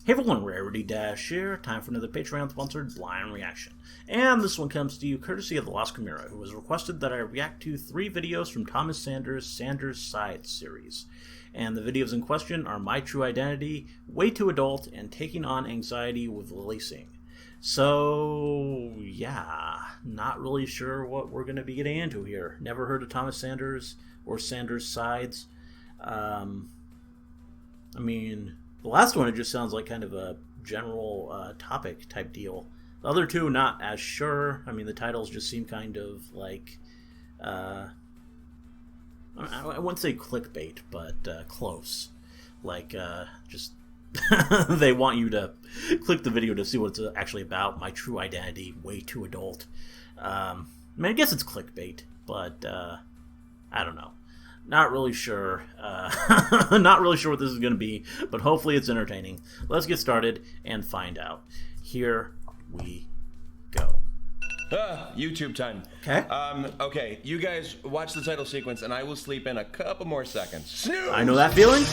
Hey everyone, Rarity Dash here. Time for another Patreon-sponsored blind reaction. And this one comes to you courtesy of the Lost Chimera, who has requested that I react to 3 videos from Thomas Sanders' Sanders Side series. And the videos in question are My True Identity, Way Too Adult, and Taking On Anxiety with Lily Singh. So, yeah, not really sure what we're going to be getting into here. Never heard of Thomas Sanders or Sanders Sides. The last one, it just sounds like kind of a general topic type deal. The other two, not as sure. I mean, the titles just seem kind of like, I wouldn't say clickbait, but close. Like, just, they want you to click the video to see what it's actually about. My True Identity, Way Too Adult. I guess it's clickbait, but I don't know. Not really sure. Not really sure what this is going to be, but hopefully it's entertaining. Let's get started and find out. Here we go. YouTube time. Okay. Okay, you guys watch the title sequence and I will sleep in a couple more seconds. Snooze! I know that feeling.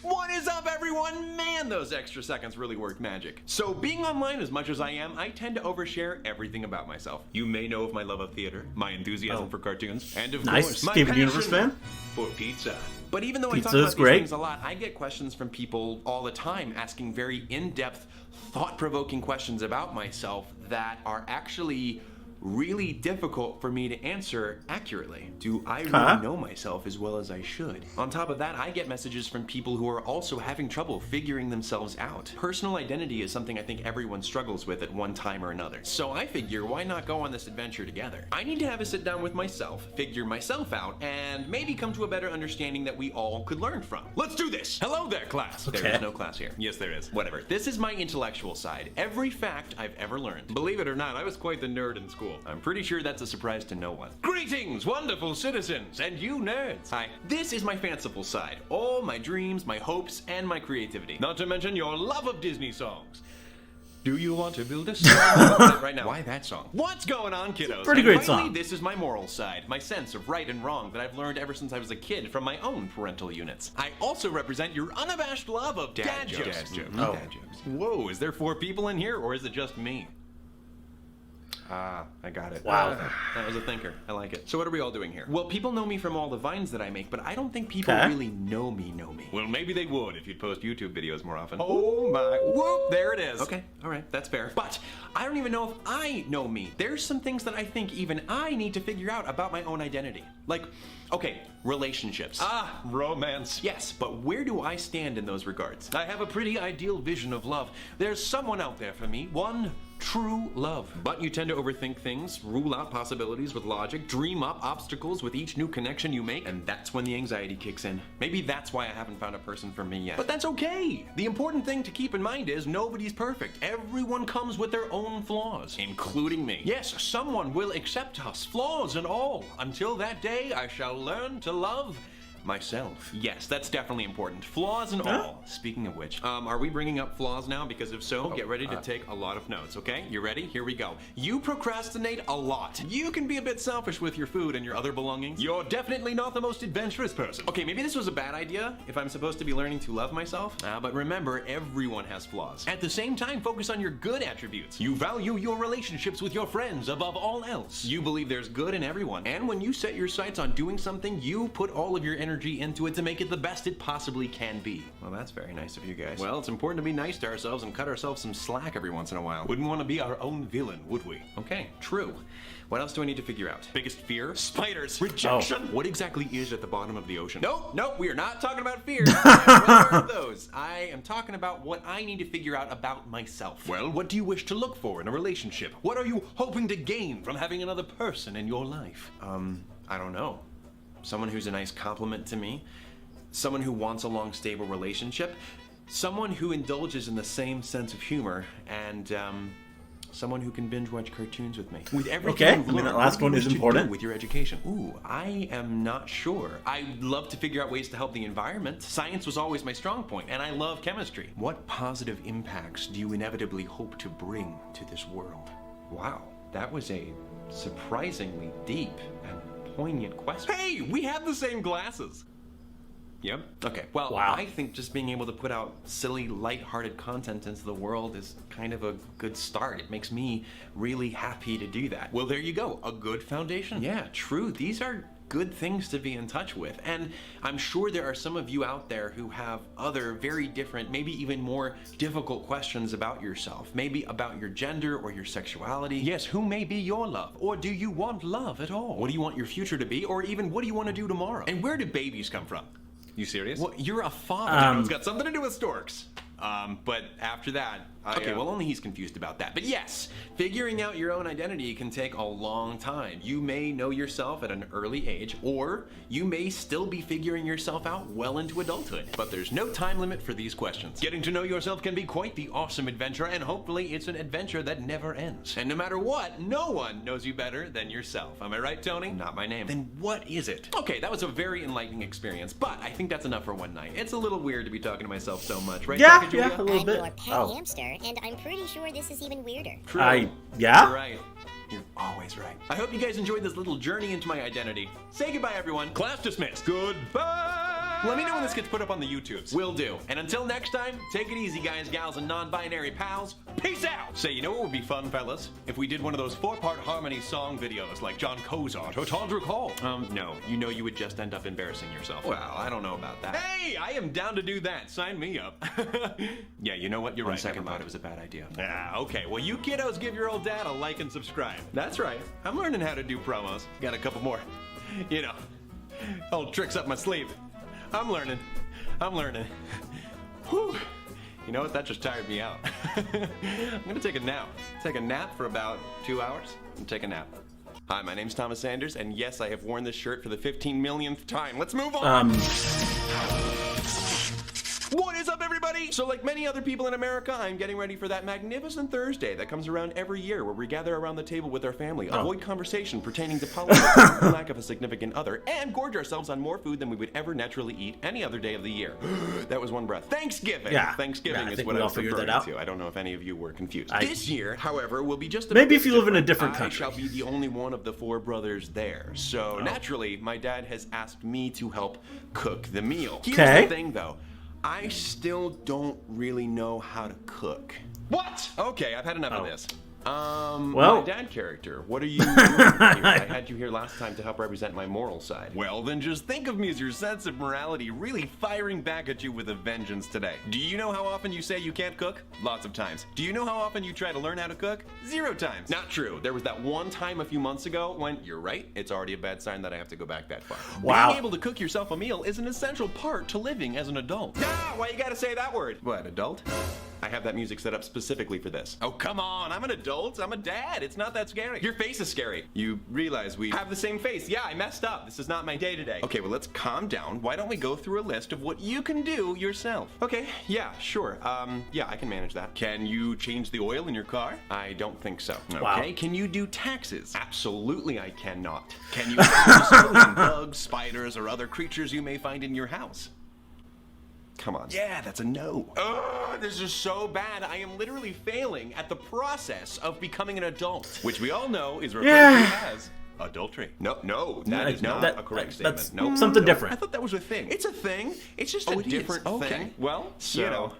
What is up, everyone? Man, those extra seconds really worked magic. So, being online as much as I am, I tend to overshare everything about myself. You may know of my love of theater, my enthusiasm for cartoons, and of course, my Steven passion Universe fan for pizza. But even though Pizza I talk about is these great. things a lot, I get questions from people all the time asking very in-depth, thought-provoking questions about myself that are actually really difficult for me to answer accurately. Do I really know myself as well as I should? On top of that, I get messages from people who are also having trouble figuring themselves out. Personal identity is something I think everyone struggles with at one time or another. So I figure, why not go on this adventure together? I need to have a sit down with myself, figure myself out, and maybe come to a better understanding that we all could learn from. Let's do this! Hello there, class! Okay. There is no class here. Yes, there is. Whatever. This is my intellectual side. Every fact I've ever learned. Believe it or not, I was quite the nerd in school. I'm pretty sure that's a surprise to no one. Greetings, wonderful citizens, and you nerds. Hi. This is my fanciful side. All my dreams, my hopes, and my creativity. Not to mention your love of Disney songs. Do you want to build a song? Right now. Why that song? What's going on, kiddos? Pretty great finally, song. This is my moral side, my sense of right and wrong that I've learned ever since I was a kid from my own parental units. I also represent your unabashed love of dad jokes. Dad jokes. Oh. Dad jokes. Whoa, is there 4 people in here, or is it just me? Ah, I got it. Wow. That was a thinker. I like it. So what are we all doing here? Well, people know me from all the vines that I make, but I don't think people really know me. Well, maybe they would if you'd post YouTube videos more often. Oh my, whoop, there it is. Okay, all right, that's fair. But I don't even know if I know me. There's some things that I think even I need to figure out about my own identity. Like, okay, relationships. Ah, romance. Yes, but where do I stand in those regards? I have a pretty ideal vision of love. There's someone out there for me, one true love. But you tend to overthink things, rule out possibilities with logic, dream up obstacles with each new connection you make, and that's when the anxiety kicks in. Maybe that's why I haven't found a person for me yet. But that's okay. The important thing to keep in mind is nobody's perfect. Everyone comes with their own flaws, including me. Yes, someone will accept us, flaws and all. Until that day, I shall learn to love myself. Yes, that's definitely important. Flaws and all. Speaking of which, are we bringing up flaws now? Because if so, get ready to take a lot of notes, okay? You ready? Here we go. You procrastinate a lot. You can be a bit selfish with your food and your other belongings. You're definitely not the most adventurous person. Okay, maybe this was a bad idea if I'm supposed to be learning to love myself. But remember, everyone has flaws. At the same time, focus on your good attributes. You value your relationships with your friends above all else. You believe there's good in everyone. And when you set your sights on doing something, you put all of your energy into it to make it the best it possibly can be. Well, that's very nice of you guys. Well, it's important to be nice to ourselves and cut ourselves some slack every once in a while. Wouldn't want to be our own villain, would we? Okay, true. What else do I need to figure out? Biggest fear? Spiders. Rejection? What exactly is at the bottom of the ocean? Nope, we are not talking about fear. What are those? I am talking about what I need to figure out about myself. Well, what do you wish to look for in a relationship? What are you hoping to gain from having another person in your life? I don't know. Someone who's a nice compliment to me, someone who wants a long, stable relationship, someone who indulges in the same sense of humor, and someone who can binge watch cartoons with me. With everything you've learned, that last one is important. with your education. Ooh, I am not sure. I love to figure out ways to help the environment. Science was always my strong point, and I love chemistry. What positive impacts do you inevitably hope to bring to this world? Wow, that was a surprisingly deep and poignant question. Hey, we have the same glasses. Yep. Okay. Well, wow. I think just being able to put out silly, light-hearted content into the world is kind of a good start. It makes me really happy to do that. Well, there you go. A good foundation. Yeah, true. These are good things to be in touch with. And I'm sure there are some of you out there who have other very different, maybe even more difficult questions about yourself. Maybe about your gender or your sexuality. Yes, who may be your love? Or do you want love at all? What do you want your future to be? Or even what do you want to do tomorrow? And where do babies come from? You serious? Well, you're a father. It's got something to do with storks. But after that, okay, well, only he's confused about that. But yes, figuring out your own identity can take a long time. You may know yourself at an early age, or you may still be figuring yourself out well into adulthood. But there's no time limit for these questions. Getting to know yourself can be quite the awesome adventure, and hopefully it's an adventure that never ends. And no matter what, no one knows you better than yourself. Am I right, Tony? Not my name. Then what is it? Okay, that was a very enlightening experience, but I think that's enough for one night. It's a little weird to be talking to myself so much, right? Yeah, a little I'm bit. your pet hamster, and I'm pretty sure this is even weirder. True. Yeah? You're right. You're always right. I hope you guys enjoyed this little journey into my identity. Say goodbye, everyone. Class dismissed. Goodbye. Let me know when this gets put up on the YouTubes. Will do. And until next time, take it easy, guys, gals, and non-binary pals. Peace out. Say, you know what would be fun, fellas? If we did one of those 4-part harmony song videos like John Cozart or Tondra Cole. No. You know you would just end up embarrassing yourself. Well, I don't know about that. Hey, I am down to do that. Sign me up. Yeah, you know what? You're right. Second thought, it was a bad idea. Ah, okay. Well, you kiddos give your old dad a like and subscribe. That's right. I'm learning how to do promos. Got a couple more, you know, old tricks up my sleeve. I'm learning. Whew. You know what? That just tired me out. I'm gonna take a nap. Take a nap for about 2 hours and take a nap. Hi, my name's Thomas Sanders, and yes, I have worn this shirt for the 15 millionth time. Let's move on! What is up, everybody? So like many other people in America, I'm getting ready for that magnificent Thursday that comes around every year where we gather around the table with our family, avoid conversation pertaining to politics, the lack of a significant other, and gorge ourselves on more food than we would ever naturally eat any other day of the year. That was one breath. Thanksgiving! Yeah. Thanksgiving is what I was referring to. I don't know if any of you were confused. This year, however, will be just a maybe bit if you live in a different. different country. I shall be the only one of the 4 brothers there. So naturally, my dad has asked me to help cook the meal. Here's the thing, though. I still don't really know how to cook. What? Okay, I've had enough of this. My dad character, what are you doing here? I had you here last time to help represent my moral side. Well, then just think of me as your sense of morality really firing back at you with a vengeance today. Do you know how often you say you can't cook? Lots of times. Do you know how often you try to learn how to cook? 0 times. Not true. There was that one time a few months ago when, you're right, it's already a bad sign that I have to go back that far. Wow. Being able to cook yourself a meal is an essential part to living as an adult. Ah, why you gotta say that word? What, adult? I have that music set up specifically for this. Oh, come on, I'm an adult. I'm a dad. It's not that scary. Your face is scary. You realize we have the same face. Yeah, I messed up. This is not my day today. Okay, well, let's calm down. Why don't we go through a list of what you can do yourself? Okay, yeah, sure. Yeah, I can manage that. Can you change the oil in your car? I don't think so. Wow. Okay, can you do taxes? Absolutely, I cannot. Can you handle bugs, spiders, or other creatures you may find in your house? Come on. Yeah, that's a no. Ugh, this is so bad. I am literally failing at the process of becoming an adult, which we all know is referred to as adultery. No, that is not a correct statement. That's no, something different. I thought that was a thing. It's a thing. It's just a different thing. Well, so, you know,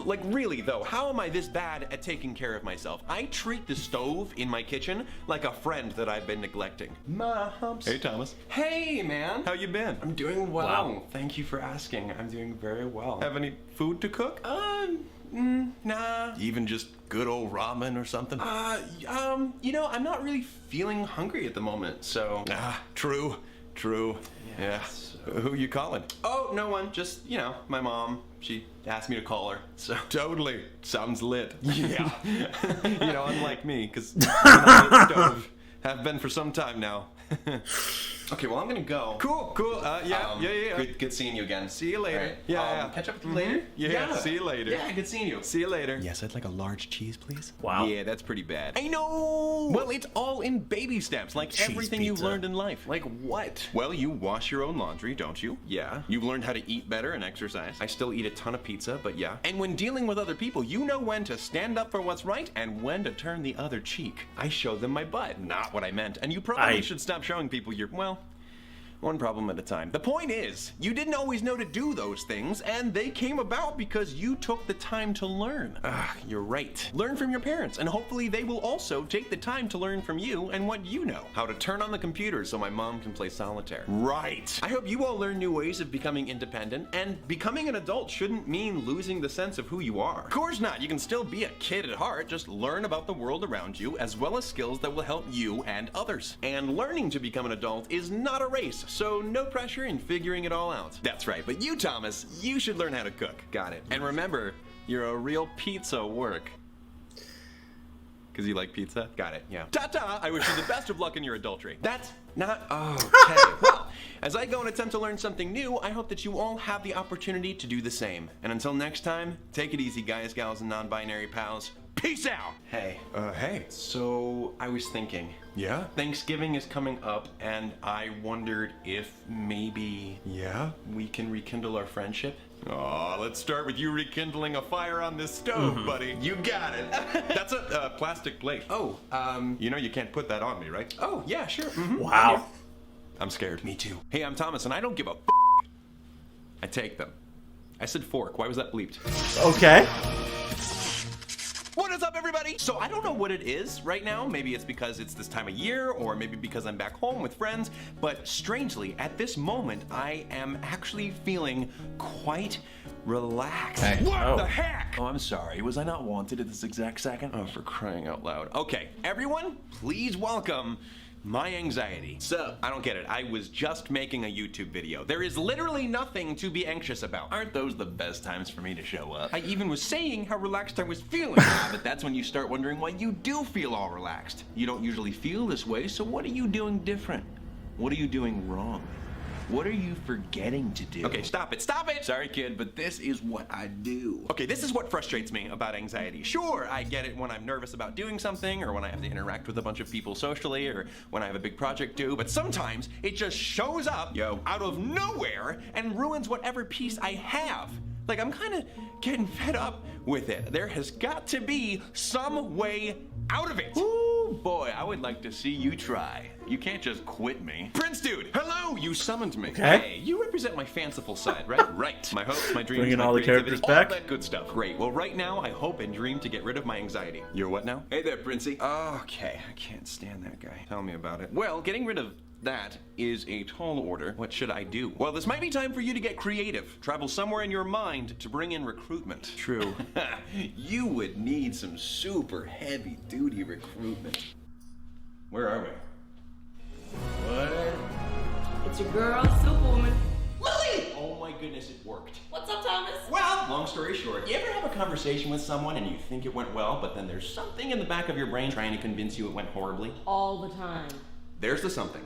like really though, how am I this bad at taking care of myself? I treat the stove in my kitchen like a friend that I've been neglecting. Moms. Hey, Thomas. Hey, man. How you been? I'm doing well. Wow. Thank you for asking. I'm doing very well. Have any food to cook? Nah. Even just good old ramen or something? You know, I'm not really feeling hungry at the moment, so... True. Yeah. Who you calling? Oh, no one. Just, you know, my mom. She asked me to call her, so... Totally. Sounds lit. Yeah. You know, unlike me, because I'm on the stove. Have been for some time now. Okay, well, I'm gonna go. Cool. Yeah. Good seeing you again. See you later. Right. Yeah. Catch up with you later? Yeah. See you later. Yeah, good seeing you. See you later. Yes, I'd like a large cheese, please. Wow. Yeah, that's pretty bad. I know! Well, it's all in baby steps, like Cheese everything pizza. you've learned in life. Like what? Well, you wash your own laundry, don't you? Yeah. You've learned how to eat better and exercise. I still eat a ton of pizza, but yeah. And when dealing with other people, you know when to stand up for what's right and when to turn the other cheek. I showed them my butt. Not what I meant. And you probably should stop showing people your, well, one problem at a time. The point is, you didn't always know to do those things, and they came about because you took the time to learn. You're right. Learn from your parents, and hopefully they will also take the time to learn from you and what you know. How to turn on the computer so my mom can play solitaire. Right. I hope you all learn new ways of becoming independent, and becoming an adult shouldn't mean losing the sense of who you are. Of course not. You can still be a kid at heart, just learn about the world around you, as well as skills that will help you and others. And learning to become an adult is not a race, so no pressure in figuring it all out. That's right, but you, Thomas, you should learn how to cook. Got it. And remember, you're a real pizza work. Because you like pizza? Got it, yeah. Ta-ta! I wish you the best of luck in your adultery. That's not okay. Well, as I go and attempt to learn something new, I hope that you all have the opportunity to do the same. And until next time, take it easy, guys, gals, and non-binary pals. Peace out! Hey. Hey. So, I was thinking. Yeah? Thanksgiving is coming up, and I wondered if maybe... Yeah? We can rekindle our friendship? Aw, let's start with you rekindling a fire on this stove, buddy. You got it. That's a plastic plate. Oh, you know you can't put that on me, right? Oh, yeah, sure. Wow. I'm scared. Me too. Hey, I'm Thomas, and I don't give a I take them. I said fork. Why was that bleeped? Okay. What is up, everybody? So I don't know what it is right now. Maybe it's because it's this time of year, or maybe because I'm back home with friends, but strangely, at this moment, I am actually feeling quite relaxed. Hey. What the heck? Oh, I'm sorry. Was I not wanted at this exact second? Oh, for crying out loud. Okay, everyone, please welcome my anxiety. So, I don't get it. I was just making a YouTube video. There is literally nothing to be anxious about. Aren't those the best times for me to show up? I even was saying how relaxed I was feeling. But that's when you start wondering why you do feel all relaxed. You don't usually feel this way, so what are you doing different? What are you doing wrong? What are you forgetting to do? Okay, stop it, stop it! Sorry, kid, but this is what I do. Okay, this is what frustrates me about anxiety. Sure, I get it when I'm nervous about doing something, or when I have to interact with a bunch of people socially, or when I have a big project due, but sometimes it just shows up out of nowhere and ruins whatever peace I have. Like, I'm kind of getting fed up with it. There has got to be some way out of it. Ooh, boy, I would like to see you try. You can't just quit me. Prince Dude, hello, you summoned me. Okay. Hey, you represent my fanciful side, right? Right. My hopes, my dreams, Bringing my all the characters back. All that good stuff. Great. Well, right now, I hope and dream to get rid of my anxiety. You're what now? Hey there, Princey. Okay, I can't stand that guy. Tell me about it. Well, getting rid of that is a tall order. What should I do? Well, this might be time for you to get creative. Travel somewhere in your mind to bring in recruitment. True. You would need some super heavy-duty recruitment. Where are we? What? It's your girl, Superwoman. Lily! Oh my goodness, it worked. What's up, Thomas? Well, long story short, you ever have a conversation with someone and you think it went well, but then there's something in the back of your brain trying to convince you it went horribly? All the time. There's the something.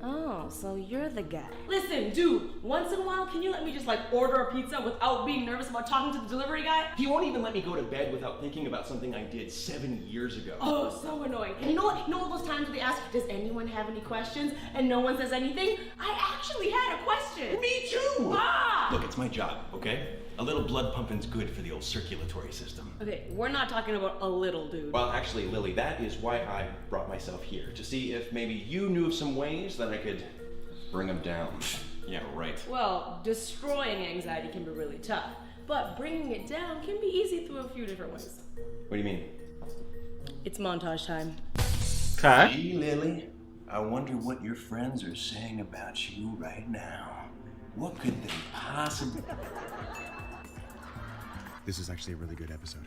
Oh, so you're the guy. Listen, dude, once in a while, can you let me just order a pizza without being nervous about talking to the delivery guy? He won't even let me go to bed without thinking about something I did 7 years ago. Oh, so annoying. And you know what? You know all those times where they ask, does anyone have any questions? And no one says anything? I actually had a question. Me too! Ah! Look, it's my job, okay? A little blood pumping's good for the old circulatory system. Okay, we're not talking about a little dude. Well, actually, Lily, that is why I brought myself here, to see if maybe you knew of some ways that I could bring them down. Yeah, right. Well, destroying anxiety can be really tough, but bringing it down can be easy through a few different ways. What do you mean? It's montage time. Okay. Gee, Lily, I wonder what your friends are saying about you right now. What could they possibly... This is actually a really good episode.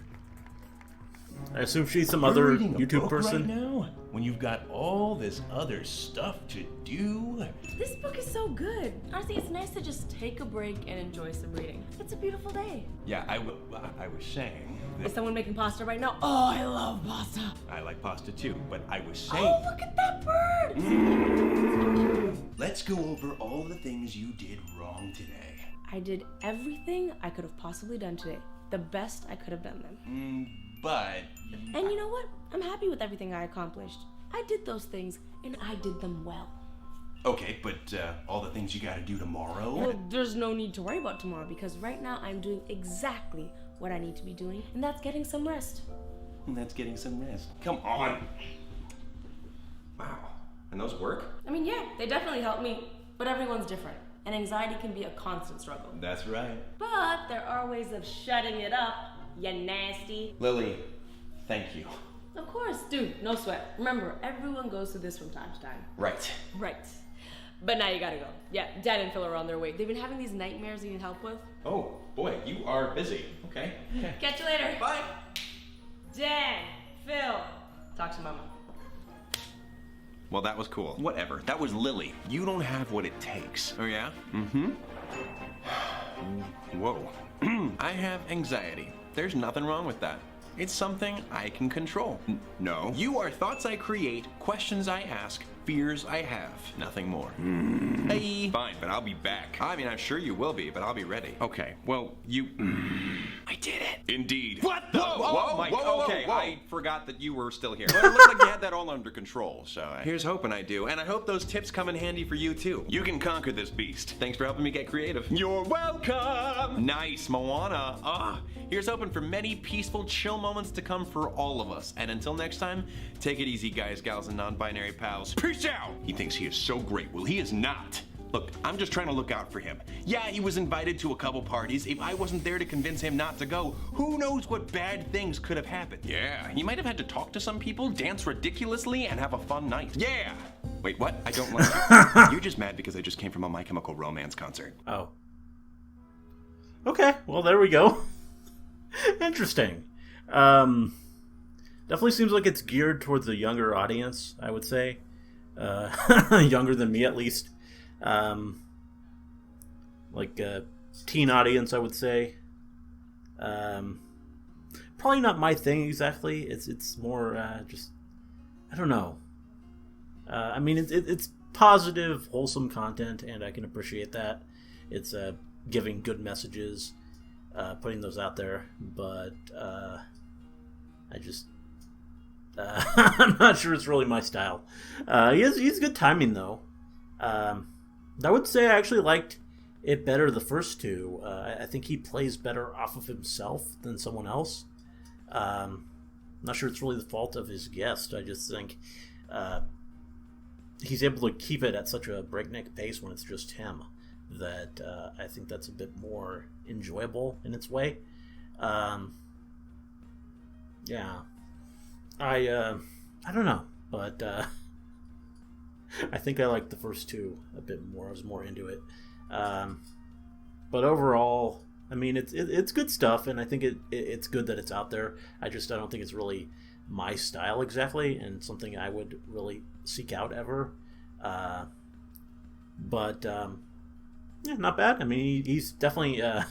I assume she's some other reading a YouTube book person. right now, when you've got all this other stuff to do. This book is so good. Honestly, it's nice to just take a break and enjoy some reading. It's a beautiful day. Yeah, I was saying Is someone making pasta right now? Oh, I love pasta. I like pasta too, but I was saying... Oh, look at that bird! Let's go over all the things you did wrong today. I did everything I could have possibly done today. The best I could have done them. But... And you know what? I'm happy with everything I accomplished. I did those things, and I did them well. Okay, but all the things you gotta do tomorrow? Well, there's no need to worry about tomorrow, because right now I'm doing exactly what I need to be doing, and that's getting some rest. And that's getting some rest. Come on! Wow. And those work? I mean, yeah, they definitely help me But everyone's different, and anxiety can be a constant struggle. That's right. But there are ways of shutting it up, you nasty. Lily, thank you. Of course, dude, no sweat. Remember, everyone goes through this from time to time. Right. Right. But now you gotta go. Yeah, Dad and Phil are on their way. They've been having these nightmares you need help with. Oh, boy, you are busy. Okay. Catch you later. Bye. Dad, Phil, talk to Mama. Well, that was cool. Whatever. That was Lily. You don't have what it takes. Oh, yeah? Mm-hmm. Whoa. I have anxiety. There's nothing wrong with that. It's something I can control. No. You are thoughts I create, questions I ask, fears I have. Nothing more. Hey. Fine, but I'll be back. I mean, I'm sure you will be, but I'll be ready. Okay, well, you... I did it. Indeed. What the? Okay, I forgot that you were still here. But it looks like you had that all under control, so here's hoping I do. And I hope those tips come in handy for you, too. You can conquer this beast. Thanks for helping me get creative. You're welcome. Nice, Moana. Here's hoping for many peaceful, chill moments to come for all of us. And until next time, take it easy, guys, gals, and non-binary pals. Peace out! He thinks he is so great. Well, he is not. Look, I'm just trying to look out for him. Yeah, he was invited to a couple parties. If I wasn't there to convince him not to go, who knows what bad things could have happened. Yeah, he might have had to talk to some people, dance ridiculously, and have a fun night. Yeah! Wait, what? I don't like you. You're just mad because I just came from a My Chemical Romance concert. Oh. Okay, well, there we go. Interesting. Definitely seems like it's geared towards a younger audience, I would say. Younger than me, at least. Like a teen audience, I would say. Probably not my thing exactly. It's more just, I don't know. I mean, it's positive, wholesome content, and I can appreciate that. It's giving good messages, putting those out there, but I just I'm not sure it's really my style. He's good timing though. I would say I actually liked it better the first two. I think he plays better off of himself than someone else. I'm not sure it's really the fault of his guest. I just think he's able to keep it at such a breakneck pace when it's just him that I think that's a bit more enjoyable in its way. Yeah. I don't know, but I think I liked the first two a bit more. I was more into it. But overall, I mean, it's good stuff, and I think it's good that it's out there. I don't think it's really my style exactly, and something I would really seek out ever. But yeah, not bad. I mean, he's definitely. I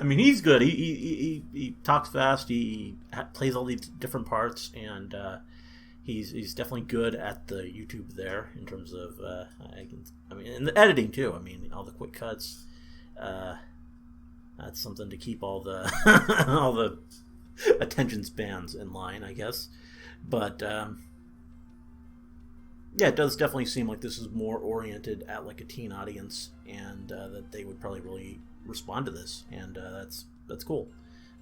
mean, he's good. He talks fast. He plays all these different parts, and he's definitely good at the YouTube there in terms of I mean, in the editing too. I mean, all the quick cuts. That's something to keep all the all the attention spans in line, I guess. But yeah, it does definitely seem like this is more oriented at like a teen audience, and that they would probably really respond to this, and that's cool.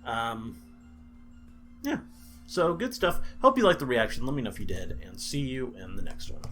Yeah, so good stuff. Hope you liked the reaction. Let me know if you did, and see you in the next one.